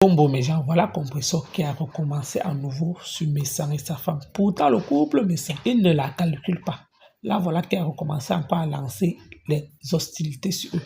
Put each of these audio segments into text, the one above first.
Bon, mes gens, voilà Compressor qui a recommencé à nouveau sur Messan et sa femme. Pourtant, le couple Messan, il ne la calcule pas. Là, voilà qui a recommencé encore à lancer les hostilités sur eux.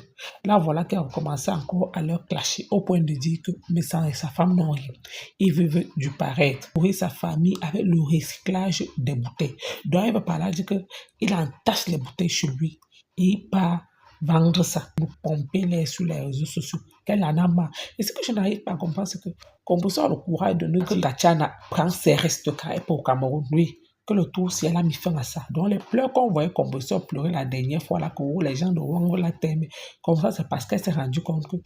Là, voilà qui a recommencé encore à leur clasher au point de dire que Messan et sa femme n'ont rien. Ils vivent du paraître. Pour sa famille avec le recyclage des bouteilles. Donc, il va par là dire qu'il entasse les bouteilles chez lui et il part vendre ça, pour pomper les sur les réseaux sociaux. Qu'elle en a marre. Et ce que je n'arrive pas à comprendre, c'est que Compressor a le courage de nous que Tatiana prend ses restes carrés pour Cameroun. Oui, que le tour, si elle a mis fin à ça. Donc les pleurs qu'on voyait Compressor pleurer la dernière fois, là, que les gens de Wang la t'aimer. Comme ça, c'est parce qu'elle s'est rendue compte que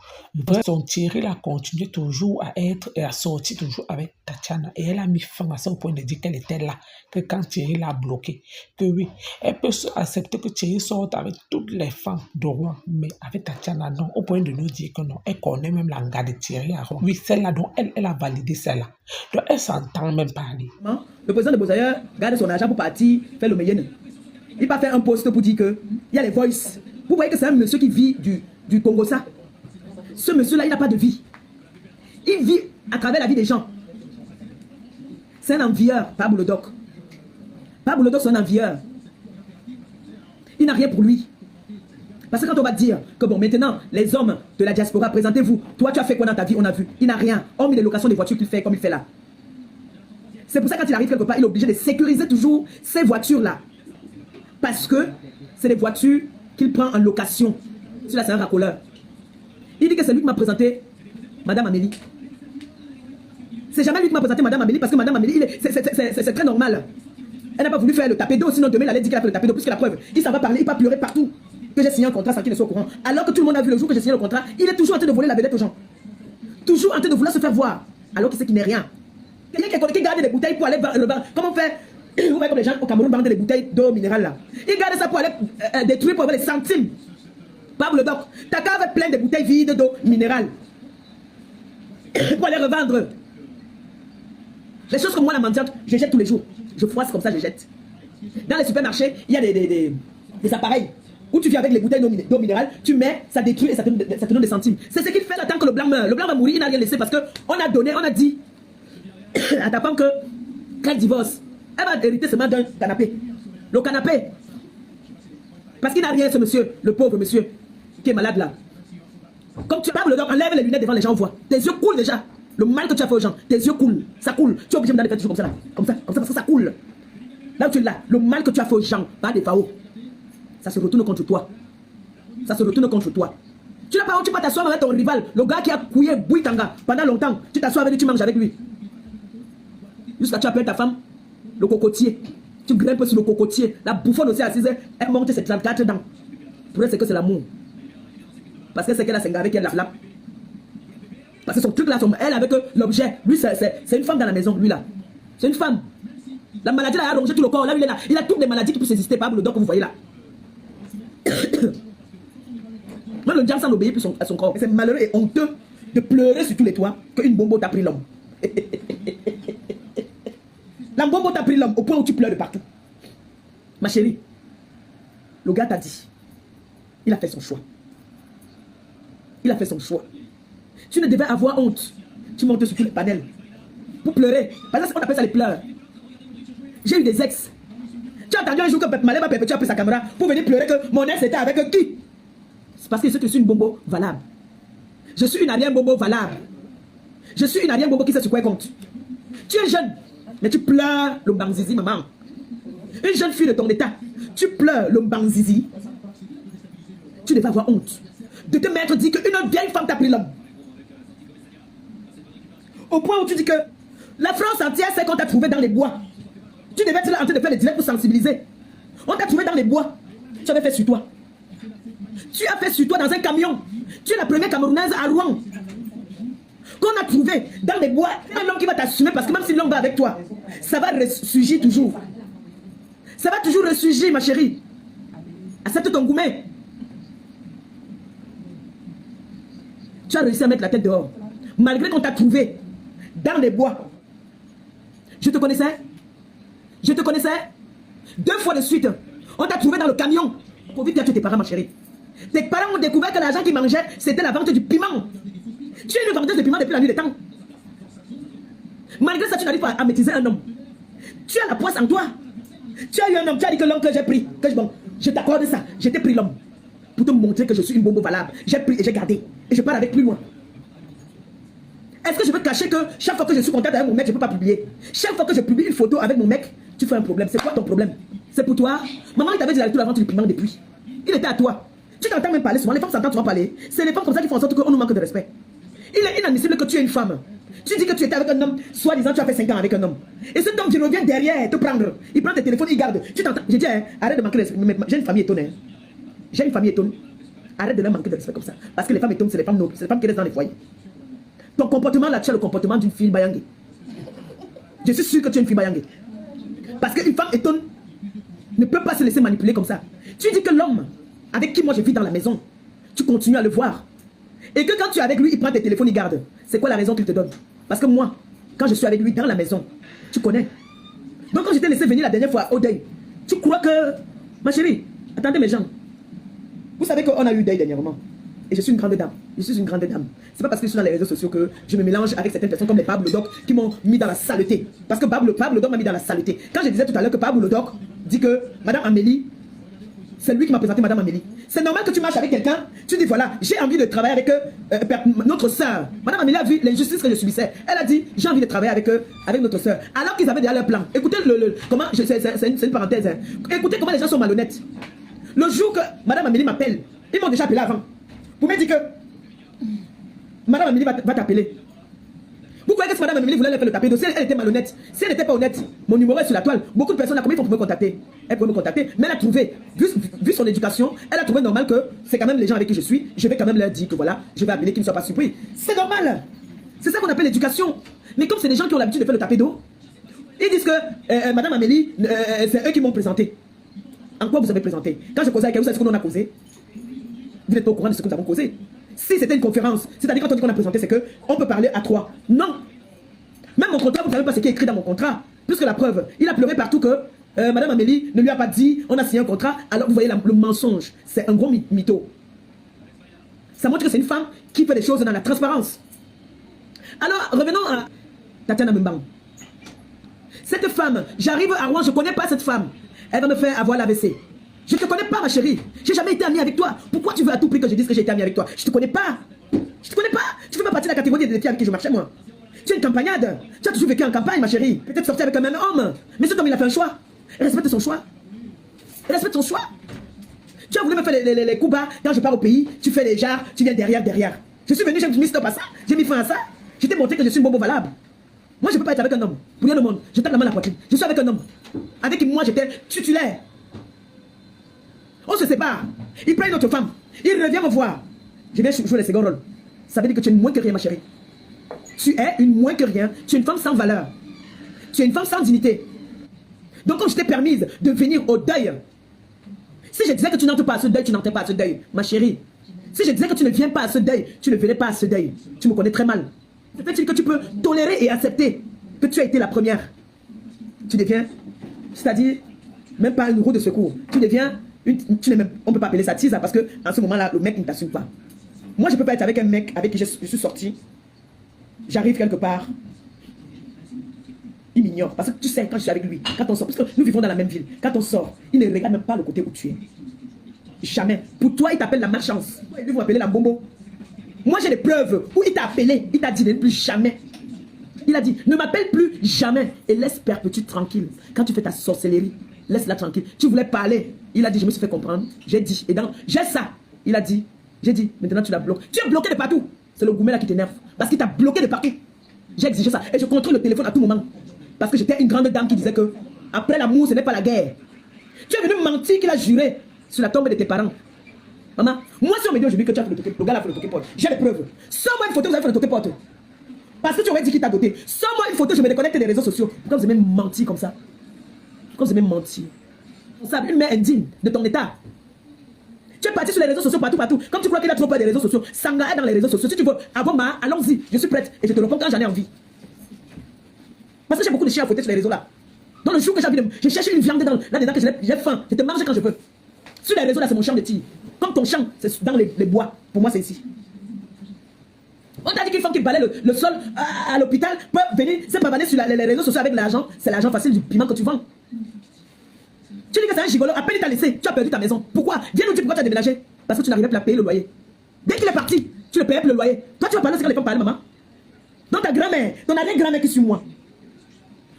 son Thierry a continué toujours à être et à sortir toujours avec Tatiana. Et elle a mis fin à ça au point de dire qu'elle était là. Que quand Thierry l'a bloqué, que oui, elle peut accepter que Thierry sorte avec toutes les femmes de Rouen, mais avec Tatiana, non, au point de nous dire que non, elle connaît même l'anga de Thierry à Rouen. Oui, celle-là, donc elle a validé celle-là. Donc elle s'entend même parler. Le président de Bozaïa garde son argent pour partir faire le Mayenne. Il va faire un post pour dire qu'il y a les voices. Vous voyez que c'est un monsieur qui vit du Congo, ça. Ce monsieur-là, il n'a pas de vie. Il vit à travers la vie des gens. C'est un envieur, pas Boulodoc. Pas Boulodoc, c'est un envieur. Il n'a rien pour lui. Parce que quand on va dire que bon, maintenant, les hommes de la diaspora, présentez-vous. Toi, tu as fait quoi dans ta vie? On a vu. Il n'a rien. Hormis les locations des voitures qu'il fait comme il fait là. C'est pour ça que quand il arrive quelque part, il est obligé de sécuriser toujours ces voitures-là. Parce que c'est des voitures qu'il prend en location. Celui-là, c'est un racoleur. Il dit que c'est lui qui m'a présenté Madame Amélie. C'est jamais lui qui m'a présenté Madame Amélie parce que Madame Amélie, c'est très normal. Elle n'a pas voulu faire le tapé d'eau, sinon demain, elle allait dire qu'elle a fait le tapé d'eau, puisque la preuve, il s'en va parler, il va pleurer partout. Que j'ai signé un contrat sans qu'il ne soit au courant. Alors que tout le monde a vu le jour que j'ai signé le contrat, il est toujours en train de voler la vedette aux gens. Toujours en train de vouloir se faire voir. Alors qu'il sait qu'il n'est rien. Quelqu'un qui garde des bouteilles pour aller le bar. Comment faire? Vous voyez comme les gens au Cameroun vendent des bouteilles d'eau minérale là. Ils gardent ça pour aller détruire pour avoir des centimes. Pablo Doc, ta cave est pleine de bouteilles vides d'eau minérale. Pour aller revendre. Les choses comme moi, la mendiante, je jette tous les jours. Je froisse comme ça, je jette. Dans les supermarchés, il y a des appareils où tu viens avec les bouteilles d'eau minérale, tu mets, ça détruit et ça te donne des centimes. C'est ce qu'il fait tant que le blanc meurt. Le blanc va mourir, il n'a rien laissé parce qu'on a donné, on a dit à ta femme que quand elle divorce, elle va hériter seulement d'un canapé. Le canapé. Parce qu'il n'a rien, ce monsieur, le pauvre monsieur qui est malade là. Comme tu parles, enlève les lunettes devant les gens, on voit. Tes yeux coulent déjà. Le mal que tu as fait aux gens, tes yeux coulent. Ça coule. Tu es obligé de me faire toujours comme ça là. Comme ça, parce que ça coule. Là où tu es là, le mal que tu as fait aux gens, pas des FAO, ça se retourne contre toi. Ça se retourne contre toi. Tu n'as pas honte, tu vas t'asseoir avec ton rival, le gars qui a couillé Bouitanga pendant longtemps. Tu t'assois avec lui, tu manges avec lui. Jusqu'à tu appelles ta femme le cocotier. Tu grimpes sur le cocotier. La bouffonne aussi assise, elle monte ses 34 dents. Pour elle, c'est que c'est l'amour. Parce que c'est qu'elle a s'engavé qu'elle la flamme. Parce que son truc là, elle avec l'objet. Lui, c'est une femme dans la maison, lui là. C'est une femme. La maladie là a rongé tout le corps. Là, lui, il est là. Il a toutes les maladies qui peuvent exister. Pas le dos que vous voyez là. Moi, le diable s'en obéit plus à son corps. C'est malheureux et honteux de pleurer sur tous les toits qu'une bombo t'a pris l'homme. La bombo t'a pris l'homme au point où tu pleures de partout. Ma chérie, le gars t'a dit, il a fait son choix. Il a fait son choix. Tu ne devais avoir honte. Tu montes sur tous les panels pour pleurer. Parce qu'on appelle ça les pleurs. J'ai eu des ex. Tu as entendu un jour que Malema Pépé, tu as pris sa caméra pour venir pleurer que mon ex était avec qui? C'est parce que je suis une bombo valable. Je suis une arrière bombo valable. Je suis une arrière bombo qui sait sur quoi elle compte. Tu es jeune, mais tu pleures le bangzizi, maman. Une jeune fille de ton état, tu pleures le bangzizi. Tu devais avoir honte de te mettre dit qu'une vieille femme t'a pris l'homme. Au point où tu dis que la France entière sait qu'on t'a trouvé dans les bois. Tu devais être là en train de faire des directs pour sensibiliser. On t'a trouvé dans les bois. Tu avais fait sur toi. Tu as fait sur toi dans un camion. Tu es la première Camerounaise à Rouen qu'on a trouvé dans les bois. C'est un homme qui va t'assumer parce que même si l'homme va avec toi, ça va ressurgir toujours. Ça va toujours ressurgir, ma chérie. Accepte ton gourmet. Tu as réussi à mettre la tête dehors. Malgré qu'on t'a trouvé dans les bois. Je te connaissais. Je te connaissais. 2 fois de suite. On t'a trouvé dans le camion. Pour vite dire tes parents, ma chérie. Tes parents ont découvert que l'argent qu'ils mangeaient, c'était la vente du piment. Tu es une vendeuse de piment depuis la nuit des temps. Malgré ça, tu n'arrives pas à maîtriser un homme. Tu as la poisse en toi. Tu as eu un homme, tu as dit que l'homme que j'ai pris, bon, je t'accorde ça, j'ai pris l'homme pour te montrer que je suis une bombe valable. J'ai pris et j'ai gardé. Et je pars avec plus loin. Est-ce que je veux cacher que chaque fois que je suis en contact avec mon mec, je ne peux pas publier? Chaque fois que je publie une photo avec mon mec, tu fais un problème. C'est quoi ton problème? C'est pour toi? Maman, il t'avait dit la lecture avant, tu le piment depuis. Il était à toi. Tu t'entends même parler souvent. Les femmes s'entendent souvent parler. C'est les femmes comme ça qui font en sorte qu'on nous manque de respect. Il est inadmissible que tu es une femme. Tu dis que tu étais avec un homme, soi-disant tu as fait 5 ans avec un homme. Et cet homme qui revient derrière te prendre. Il prend tes téléphones, il garde. Tu t'entends? J'ai dit, hein, arrête de manquer de respect. J'ai une famille étonnée. J'ai une famille étonnée. Arrête de leur manquer de respect comme ça. Parce que les femmes étonnes, c'est les femmes nobles. C'est les femmes qui restent dans les foyers. Ton comportement là, tu as le comportement d'une fille bayangé. Je suis sûr que tu es une fille bayangé. Parce qu'une femme étonne ne peut pas se laisser manipuler comme ça. Tu dis que l'homme avec qui moi je vis dans la maison, tu continues à le voir. Et que quand tu es avec lui, il prend tes téléphones, il garde. C'est quoi la raison qu'il te donne? Parce que moi, quand je suis avec lui dans la maison, tu connais. Donc quand je t'ai laissé venir la dernière fois au deuil, tu crois que... Ma chérie, attendez mes gens. Vous savez qu'on a eu deuil dernièrement. Et je suis une grande dame. Je suis une grande dame. C'est pas parce que je suis dans les réseaux sociaux que je me mélange avec certaines personnes comme les Pablo Doc qui m'ont mis dans la saleté. Parce que Pablo Doc m'a mis dans la saleté. Quand je disais tout à l'heure que Pablo Doc dit que Madame Amélie, c'est lui qui m'a présenté Madame Amélie. C'est normal que tu marches avec quelqu'un, tu dis voilà, j'ai envie de travailler avec notre soeur. Madame Amélie a vu l'injustice que je subissais. Elle a dit, j'ai envie de travailler avec notre soeur. Alors qu'ils avaient déjà leur plan. Écoutez comment, c'est une parenthèse. Hein. Écoutez comment les gens sont malhonnêtes. Le jour que Madame Amélie m'appelle, ils m'ont déjà appelé avant. Vous me dites que Madame Amélie va t'appeler. Vous croyez que si Madame Amélie voulait faire le taper, si elle était malhonnête, si elle n'était pas honnête, mon numéro est sur la toile. Beaucoup de personnes, combien ils vont me contacter? Elle peut me contacter, mais elle a trouvé, vu son éducation, elle a trouvé normal que c'est quand même les gens avec qui je suis, je vais quand même leur dire que voilà, je vais appeler qu'ils ne soient pas surpris. C'est normal. C'est ça qu'on appelle l'éducation. Mais comme c'est des gens qui ont l'habitude de faire le taper d'eau, ils disent que Madame Amélie, c'est eux qui m'ont présenté. En quoi vous avez présenté? Quand je causais avec elle, vous savez ce qu'on a causé? Vous n'êtes pas au courant de ce que nous avons causé. Si c'était une conférence, c'est-à-dire quand on dit qu'on a présenté, c'est qu'on peut parler à 3. Non. Même mon contrat, vous ne savez pas ce qui est écrit dans mon contrat. Plus que la preuve, il a pleuré partout que Madame Amélie ne lui a pas dit, on a signé un contrat, alors vous voyez le mensonge. C'est un gros mytho. Ça montre que c'est une femme qui fait des choses dans la transparence. Alors, revenons à Tatiana Mbang. Cette femme, j'arrive à Rouen, je ne connais pas cette femme. Elle va me faire avoir l'AVC. Je ne te connais pas, ma chérie. J'ai jamais été amie avec toi. Pourquoi tu veux à tout prix que je dise que j'ai été amie avec toi? Je ne te connais pas. Je ne te connais pas. Tu ne fais pas partie de la catégorie des filles avec qui je marchais, moi. Tu es une campagnade. Tu as toujours vécu en campagne, ma chérie. Peut-être sorti avec un même homme. Mais cet homme, il a fait un choix. Respecte son choix. Respecte son choix. Tu as voulu me faire les coups bas. Quand je pars au pays, tu fais les jarres, tu viens derrière. Je suis venu, j'ai mis stop à ça. J'ai mis fin à ça. Je t'ai montré que je suis une bombe valable. Moi, je ne peux pas être avec un homme. Pour rien au monde. Je tape la main à la poitrine. Je suis avec un homme. Avec qui moi, j'étais titulaire. On se sépare. Il prend une autre femme. Il revient me voir. Je viens jouer le second rôle. Ça veut dire que tu es moins que rien, ma chérie. Tu es une moins que rien. Tu es une femme sans valeur. Tu es une femme sans dignité. Donc, quand je t'ai permise de venir au deuil, si je disais que tu n'entres pas à ce deuil, tu n'entrais pas à ce deuil, ma chérie. Si je disais que tu ne viens pas à ce deuil, tu ne venais pas à ce deuil. Tu me connais très mal. Peut-être que tu peux tolérer et accepter que tu as été la première. Tu deviens, c'est-à-dire, même pas une roue de secours. Tu deviens... on ne peut pas appeler ça teaser parce que en ce moment-là, le mec ne t'assume pas. Moi, je ne peux pas être avec un mec avec qui je suis sorti. J'arrive quelque part. Il m'ignore. Parce que tu sais, quand je suis avec lui, quand on sort, parce que nous vivons dans la même ville, quand on sort, il ne regarde même pas le côté où tu es. Jamais. Pour toi, il t'appelle la malchance. Ils vont appeler la bombo. Moi, j'ai des preuves où il t'a appelé. Il t'a dit ne plus jamais. Il a dit, ne m'appelle plus jamais. Et laisse Perpétue tranquille. Quand tu fais ta sorcellerie, laisse-la tranquille. Tu voulais parler. Il a dit, je me suis fait comprendre. J'ai dit. Et donc, j'ai ça. Il a dit. J'ai dit. Maintenant, tu la bloques. Tu es bloqué de partout. C'est le gourmet là qui t'énerve. Parce qu'il t'a bloqué de partout. J'ai exigé ça. Et je contrôle le téléphone à tout moment. Parce que j'étais une grande dame qui disait que après l'amour, ce n'est pas la guerre. Tu es venu mentir qu'il a juré sur la tombe de tes parents. Maman, moi, si on me dit aujourd'hui que tu as fait le gars a fait le toqué porte, j'ai des preuves. Sors-moi une photo, vous avez fait le toqué porte. Parce que tu aurais dit qu'il t'a doté. Sors-moi une photo, je me déconnecte des réseaux sociaux. Pourquoi vous aimez mentir comme ça? Pourquoi vous aimez mentir? Une mère indigne de ton état. Tu es parti sur les réseaux sociaux partout. Comme tu crois qu'il a trop peur des réseaux sociaux, Sanga est dans les réseaux sociaux. Si tu veux avoir ma, allons-y, je suis prête. Et je te réponds quand j'en ai envie. Parce que j'ai beaucoup de chiens à fouetter sur les réseaux là. Dans le jour que j'ai envie de... Je cherche une viande là-dedans que j'ai faim. Je te mange quand je veux. Sur les réseaux là, c'est mon champ de tir. Comme ton champ, c'est dans les bois. Pour moi, c'est ici. On t'a dit qu'une femme qui balaye le sol à l'hôpital peut venir se pavaner sur les réseaux sociaux avec l'argent. C'est l'argent facile du piment que tu vends. Tu dis que c'est un gigolo, à peine il t'a laissé, tu as perdu ta maison. Pourquoi? Viens nous dire pourquoi tu as déménagé. Parce que tu n'arrivais plus à payer le loyer. Dès qu'il est parti, tu ne payais plus le loyer. Toi, tu vas parler, c'est quand les femmes parlent, maman. Donc ta grand-mère, ton arrière-grand-mère qui suit moi.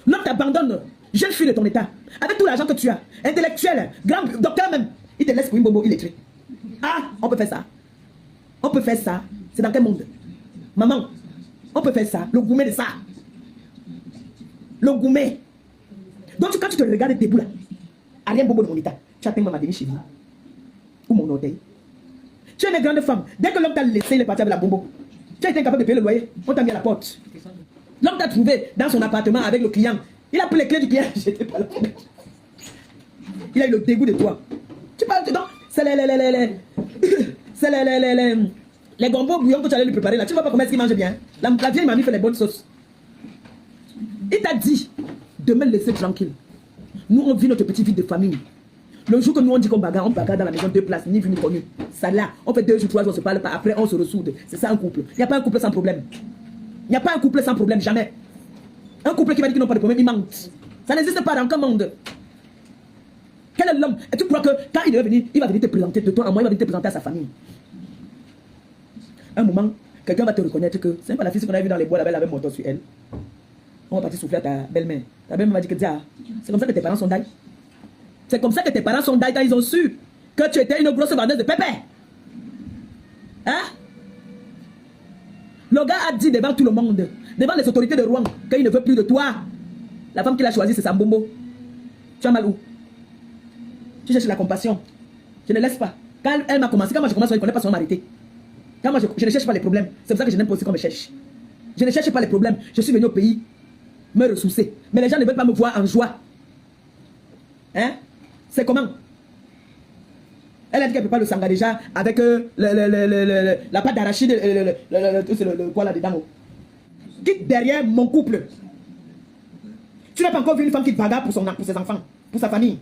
L'homme t'abandonne, jeune fille de ton état, avec tout l'argent que tu as, intellectuel, grand docteur même, il te laisse pour une bobo illettrée. Ah, on peut faire ça. On peut faire ça. C'est dans quel monde? Maman, on peut faire ça. Le gourmet de ça. Le gourmet. Donc quand tu te regardes debout là, à rien bobo de mon état, tu atteins ma demi-cheville. Ou mon orteil. Tu es une grande femme. Dès que l'homme t'a laissé, il est parti avec la bombo. Tu as été incapable de payer le loyer. On t'a mis à la porte. L'homme t'a trouvé dans son appartement avec le client. Il a pris les clés du client. J'étais pas là. Il a eu le dégoût de toi. Tu parles dedans. C'est les gombos bouillons que tu allais lui préparer là. Tu vois pas comment est-ce qu'il mange bien. La vieille mamie fait les bonnes sauces. Il t'a dit de me laisser tranquille. Nous, on vit notre petite vie de famille. Le jour que nous, on dit qu'on bagarre dans la maison 2 places, ni vu ni connu. Ça là, on fait 2 jours, 3 jours, on se parle pas. Après, on se ressoude. C'est ça un couple. Il n'y a pas un couple sans problème. Il n'y a pas un couple sans problème, jamais. Un couple qui va dire qu'ils n'ont pas de problème, il mente. Ça n'existe pas dans aucun monde. Quel est l'homme? Et tu crois que quand il va venir te présenter de toi à moi, il va venir te présenter à sa famille. Un moment, quelqu'un va te reconnaître que c'est pas la fille qu'on a vue dans les bois là-bas, elle avait un moto sur elle. On va partir souffler à ta belle-mère. Ta belle-mère va dire que c'est comme ça que tes parents sont d'ailleurs. C'est comme ça que tes parents sont d'ailleurs quand ils ont su que tu étais une grosse vendeuse de pépé. Hein? Le gars a dit devant tout le monde, devant les autorités de Rouen, qu'il ne veut plus de toi. La femme qu'il a choisie, c'est Sambombo. Tu as mal où? Tu cherches la compassion. Je ne laisse pas. Quand elle m'a commencé, quand moi je commence, je ne connais pas son m'arrêter. Quand moi je ne cherche pas les problèmes. C'est pour ça que je n'aime pas aussi qu'on me cherche. Je ne cherche pas les problèmes. Je suis venu au pays me ressourcer. Mais les gens ne veulent pas me voir en joie. Hein? C'est comment? Elle a dit qu'elle ne peut pas le sanga déjà avec la pâte d'arachide, le quoi là-dedans. Quitte derrière mon couple. Tu n'as pas encore vu une femme qui te bagarre pour ses enfants, pour sa famille.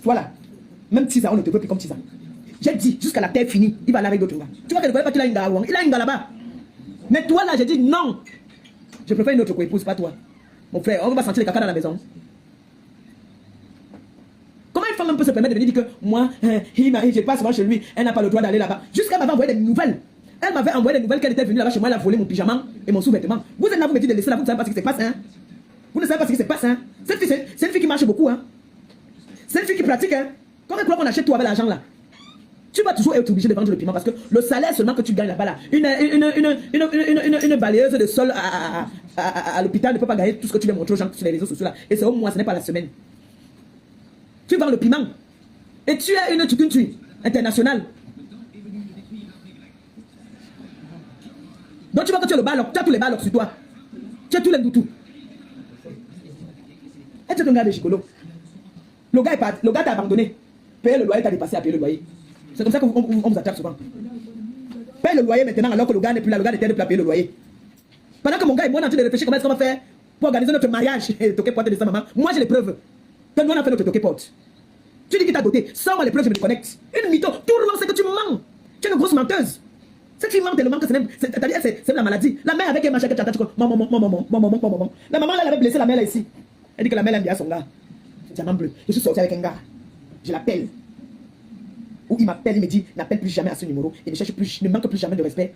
Voilà. Même Tisa, on ne te veut plus comme Tisa. J'ai dit, jusqu'à la terre finie, il va aller avec d'autres gars. Tu vois qu'elle ne connaît pas qu'il a une gars. Il a une gars là-bas. Mais toi là, j'ai dit non. Je préfère une autre co-épouse, pas toi. Mon frère, on va sentir les caca dans la maison. Comment une femme peut se permettre de venir dire que moi, je passe souvent chez lui, elle n'a pas le droit d'aller là-bas. Jusqu'à m'avoir envoyé des nouvelles. Elle m'avait envoyé des nouvelles qu'elle était venue là-bas chez moi, elle a volé mon pyjama et mon sous-vêtement. Vous êtes là, vous me dites de laisser là, vous ne savez pas ce qui se passe, hein? Vous ne savez pas ce qui se passe, hein? Cette fille, c'est une fille qui marche beaucoup, hein? C'est une fille qui pratique, hein? Comment tu crois qu'on achète toi avec l'argent là? Tu vas toujours être obligé de vendre le piment parce que le salaire seulement que tu gagnes là-bas là, une balayeuse de sol à l'hôpital ne peut pas gagner tout ce que tu veux montrer aux gens sur les réseaux sociaux là. Et c'est au mois, ce n'est pas la semaine. Tu vends le piment et tu es une tucune internationale. Donc tu vois que tu as le baloc, tu as tous les balocs sur toi. Tu as tous les doutous. Et tu es un gars de gigolo. Le gars t'a abandonné. Payer le loyer, t'as dépassé à payer le loyer. C'est comme ça qu'on vous attrape souvent. Paye le loyer maintenant alors que le gars n'est plus là, le gars n'était plus à payer le loyer. Pendant que mon gars et moi on est en train de réfléchir comment est-ce qu'on va faire pour organiser notre mariage. Toquer porte de sa maman. Moi j'ai les preuves. Que nous on a fait notre toquer porte. Tu dis qu'il t'a doté. Sors-moi les preuves, je me déconnecte. Une mytho. Tout le monde sait que tu mens. Tu es une grosse menteuse. Cette fille ment tellement que c'est la maladie. La mère avec elle marchait que tu attends, tu dis maman. La maman là, elle avait blessé la mère là ici. Elle dit que la mère aime bien son gars. Diamant bleu. Je suis sorti avec un gars. Je l'appelle. Ou il m'appelle, il me dit, n'appelle plus jamais à ce numéro. Et ne cherche plus, ne manque plus jamais de respect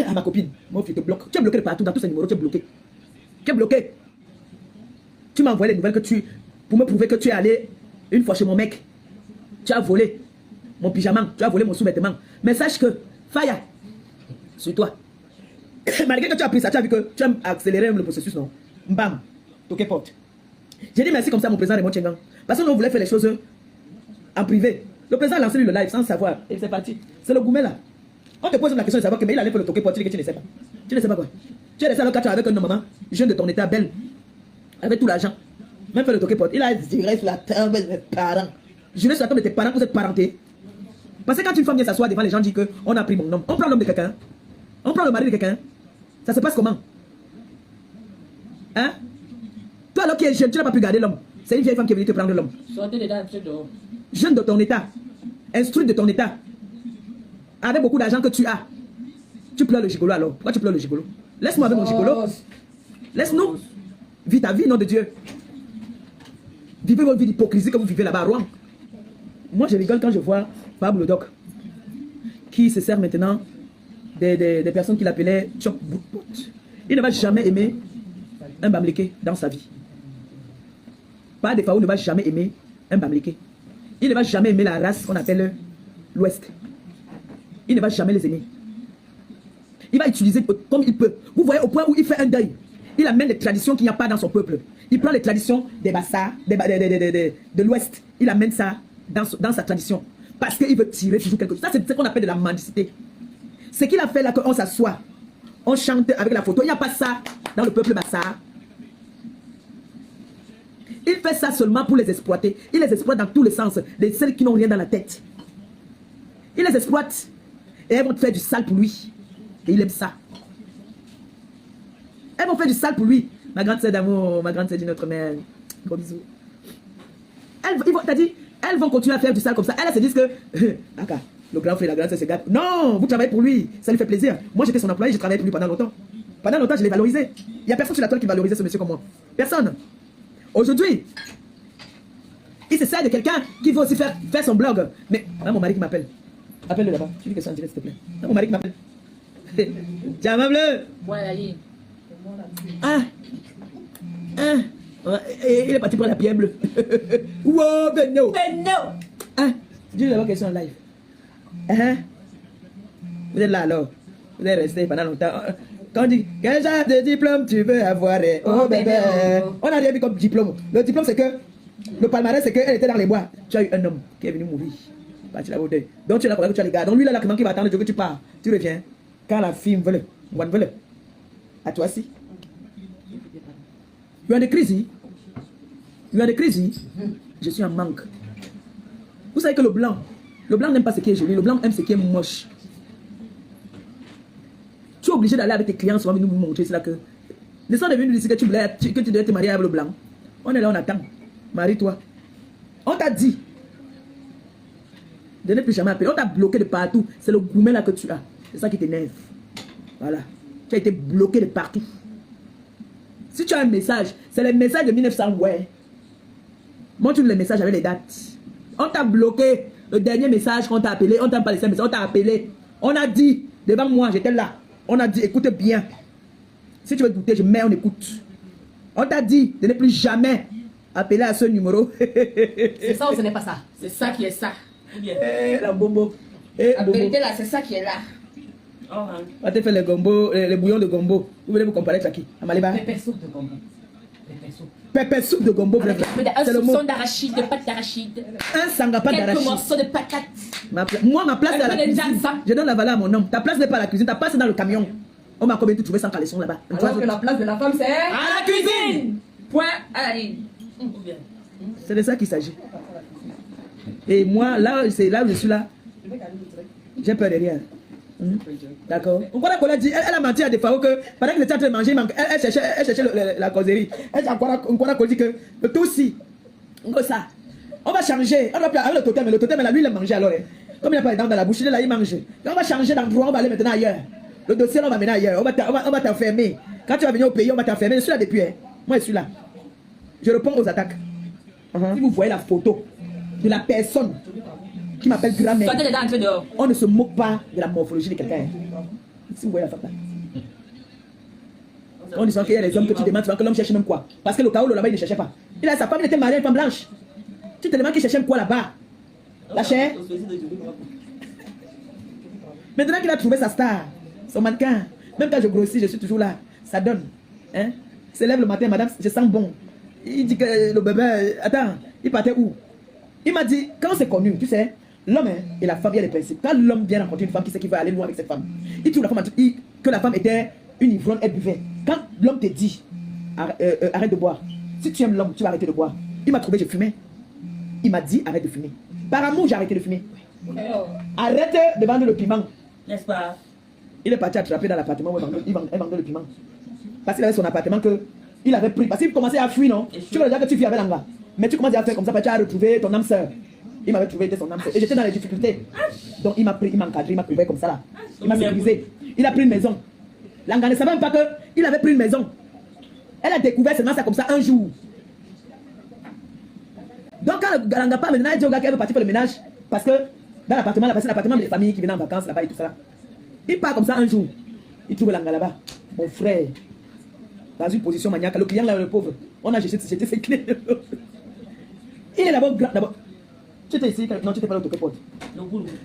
à ma copine. Mon fils te bloque. Tu es bloqué de partout, dans tous ces numéros, tu es bloqué. Tu es bloqué. Tu m'as envoyé les nouvelles pour me prouver que tu es allé une fois chez mon mec. Tu as volé mon pyjama, tu as volé mon sous-vêtement. Mais sache que, Faya, sur toi. Malgré que tu as pris ça, tu as vu que tu as accéléré le processus, non? Bam, toqué porte. J'ai dit merci comme ça à mon président Raymond Tchengang. Parce que nous voulons faire les choses en privé. Le président a lancé lui le live sans savoir. Et c'est parti. C'est le gourmet là. On te pose la question de savoir que mais il allait faire le toqué porte, tu dis que tu ne sais pas. Tu ne sais pas quoi. Tu es resté alors quand tu es avec un maman, jeune de ton état, belle, avec tout l'argent. Même faire le toqué porte. Il a direct sur la table de mes parents. Je laisse sur la table de tes parents, vous êtes parentés. Parce que quand une femme vient s'asseoir devant les gens, dit que on a pris mon homme. On prend l'homme de quelqu'un. On prend le mari de quelqu'un. Ça se passe comment? Hein? Toi alors qui es jeune, tu n'as pas pu garder l'homme. C'est une vieille femme qui est venue te prendre l'homme. Sortez les dents, dehors. Jeune de ton état, instruite de ton état, avec beaucoup d'argent que tu as, Tu pleures le gigolo alors. Pourquoi tu pleures le gigolo? Laisse-moi avec mon gigolo. Laisse-nous. Vis ta vie, nom de Dieu. Vivez votre vie d'hypocrisie que vous vivez là-bas à Rouen. Moi, je rigole quand je vois Pablo Doc, qui se sert maintenant des personnes qu'il appelait Chop Boutpot. Il ne va jamais aimer un Bamléké dans sa vie. Pas des Faou ne va jamais aimer un Bamléké. Il ne va jamais aimer la race qu'on appelle l'Ouest. Il ne va jamais les aimer. Il va utiliser comme il peut. Vous voyez au point où il fait un deuil. Il amène les traditions qu'il n'y a pas dans son peuple. Il prend les traditions des Bassas, de l'Ouest. Il amène ça dans sa tradition. Parce qu'il veut tirer toujours quelque chose. Ça, c'est ce qu'on appelle de la mendicité. Ce qu'il a fait là, qu'on s'assoit, on chante avec la photo. Il n'y a pas ça dans le peuple Bassa. Il fait ça seulement pour les exploiter. Il les exploite dans tous les sens. Celles qui n'ont rien dans la tête. Il les exploite. Et elles vont faire du sale pour lui. Et il aime ça. Elles vont faire du sale pour lui. Ma grande sœur d'amour, ma grande sœur de notre mère. Gros bisous. T'as dit, elles vont continuer à faire du sale comme ça. Elles se disent que, Aka, le grand frère et la grande sœur se gâtent. Non, vous travaillez pour lui. Ça lui fait plaisir. Moi, j'étais son employé, j'ai travaillé pour lui pendant longtemps. Pendant longtemps, je l'ai valorisé. Il n'y a personne sur la toile qui valorisait ce monsieur comme moi. Personne. Aujourd'hui, il se sert de quelqu'un qui veut aussi faire son blog. Mais, mon mari qui m'appelle. Appelle-le là-bas. Tu dis que c'est en direct, s'il te plaît. Mon mari qui m'appelle. Diamant bleu. Voilà, il est parti prendre la pierre bleue. Wow, Benno. Benno. Dis d'abord question en live. Vous êtes là alors. Vous êtes resté pendant longtemps. Quand on dit, quel genre de diplôme tu veux avoir? Oh bébé. On a rien vu comme diplôme. Le diplôme, c'est que, le palmarès, c'est qu'elle était dans les bois. Tu as eu un homme qui est venu mourir. Parti là-bas. Donc tu es là pour que tu as les gars. Donc lui, là, comment qui va attendre, que tu pars. Tu reviens. Quand la fille veut le. À toi aussi. You are the crazy. Je suis en manque. Vous savez que le blanc n'aime pas ce qui est joli. Le blanc aime ce qui est moche. Tu es obligé d'aller avec tes clients souvent nous montrer cela que. Ne sont venus nous dire que tu devais te marier avec le blanc. On est là, on attend. Marie-toi. On t'a dit de ne plus jamais appeler. On t'a bloqué de partout. C'est le gourmet là que tu as. C'est ça qui t'énerve. Voilà. Tu as été bloqué de partout. Si tu as un message, c'est le message de 1900, ouais. Montre-nous les messages avec les dates. On t'a bloqué. Le dernier message qu'on t'a appelé, on t'a pas laissé un message, on t'a appelé. On a dit, devant moi, j'étais là. On a dit, écoute bien. Si tu veux douter, je mets, on écoute. On t'a dit de ne plus jamais appeler à ce numéro. C'est ça ou ce n'est pas ça? C'est ça qui est ça. La bombo. La vérité là, c'est ça qui est là. On t'a fait le gombo, le bouillon de gombo. Vous voulez vous comparer avec qui? Amaliba? Pépé soupe de gombo. Pépé soupe de gombo. Un soupçon d'arachide, de pâte d'arachide. Un sangapa d'arachide. Quelques morceaux de patates. Moi, ma place est à la cuisine. Je donne la valeur à mon homme. Ta place n'est pas à la cuisine. Ta place est dans le camion. On m'a combien de trouver sans caleçon là-bas? Alors que la place de la femme, c'est à la cuisine. Point à la ligne. C'est de ça qu'il s'agit. Et moi, là, c'est là où je suis là. J'ai peur de rien. D'accord. On voit qu'on a dit, elle a menti à des fois que pendant que j'étais en train de manger, elle cherchait la causerie. Elle a encore dit que le tout si, ça. On va changer. On va plus avec le totem là, lui il a mangé alors. Comme il n'a pas les dents dans la bouche, il est là, il mange. Et on va changer d'endroit, on va aller maintenant ailleurs. Le dossier, on va mener ailleurs. On va t'enfermer. Quand tu vas venir au pays, on va t'enfermer. Je suis là depuis. Moi, je suis là. Je réponds aux attaques. Si vous voyez la photo de la personne qui m'appelle grand-mère, on ne se moque pas de la morphologie de quelqu'un. Si vous voyez la photo là. On dit qu'il y a les hommes que tu demandes, que l'homme cherche même quoi. Parce que le Kaolo là-bas, il ne cherchait pas. Il a sa femme, il était marié à une femme blanche. Tu te demandes qu'il cherchait même quoi là-bas. La chair. Maintenant qu'il a trouvé sa star, son mannequin, même quand je grossis, je suis toujours là. Ça donne. Hein? Il se lève le matin, madame, je sens bon. Il dit que le bébé, attends, il partait où? Il m'a dit, quand c'est connu, tu sais, l'homme et la femme, il y a des principes. Quand l'homme vient rencontrer une femme qui sait qu'il va aller loin avec cette femme, il trouve la femme, que la femme était une ivrogne, elle buvait. Quand l'homme te dit, arrête de boire, si tu aimes l'homme, tu vas arrêter de boire. Il m'a trouvé, je fumais. Il m'a dit, arrête de fumer. Par amour, j'ai arrêté de fumer. Arrête de vendre le piment. N'est-ce pas? Il est parti attraper dans l'appartement où il vendait le piment. Parce qu'il avait son appartement que il avait pris. Parce qu'il commençait à fuir, non? Tu vois déjà que tu fuis avec l'anglais. Mais tu commences à faire comme ça, parce que tu as retrouvé ton âme sœur. Il m'avait trouvé, était son âme sœur. Et j'étais dans les difficultés. Donc il m'a pris, il m'a encadré, il m'a prouvé comme ça là. Il m'a sécurisé. Il a pris une maison. Langana ne savait même pas qu'il avait pris une maison. Elle a découvert seulement ça comme ça un jour. Donc quand le Langa part maintenant, elle dit au gars qu'elle veut partir faire le ménage. Parce que dans l'appartement, là, c'est l'appartement des familles qui viennent en vacances là-bas et tout ça. Il part comme ça un jour. Il trouve Langa là-bas. Mon frère, dans une position maniaque. Le client là, le pauvre, on a jeté ses clés. Il est d'abord grand. D'abord. Tu étais ici, non, tu n'étais pas là au porte.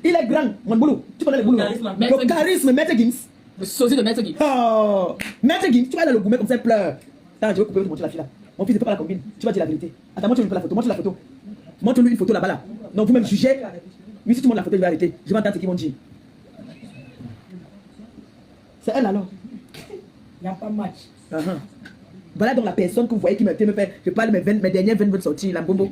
Il est grand, mon boulot. Tu connais le boulot. Le charisme, Maître Gims. Le sosie de Maître Gims. Oh, Maître Gims, tu vas dans le gourmet comme ça, il pleure. Attends, je vais couper, te montrer la fille là. Mon fils ne peut pas la combine. Tu vas dire la vérité. Attends, montre-lui la photo. Montre la photo. Montre-lui une photo là-bas là. Non, vous-même jugez. Mais si tu montres la photo, je vais arrêter. Je vais entendre ce qu'ils vont dire. C'est elle alors. Il n'y a pas match. Voilà donc la personne que vous voyez qui me fait. Je parle mes dernières 20 veulent sortir, la bobo.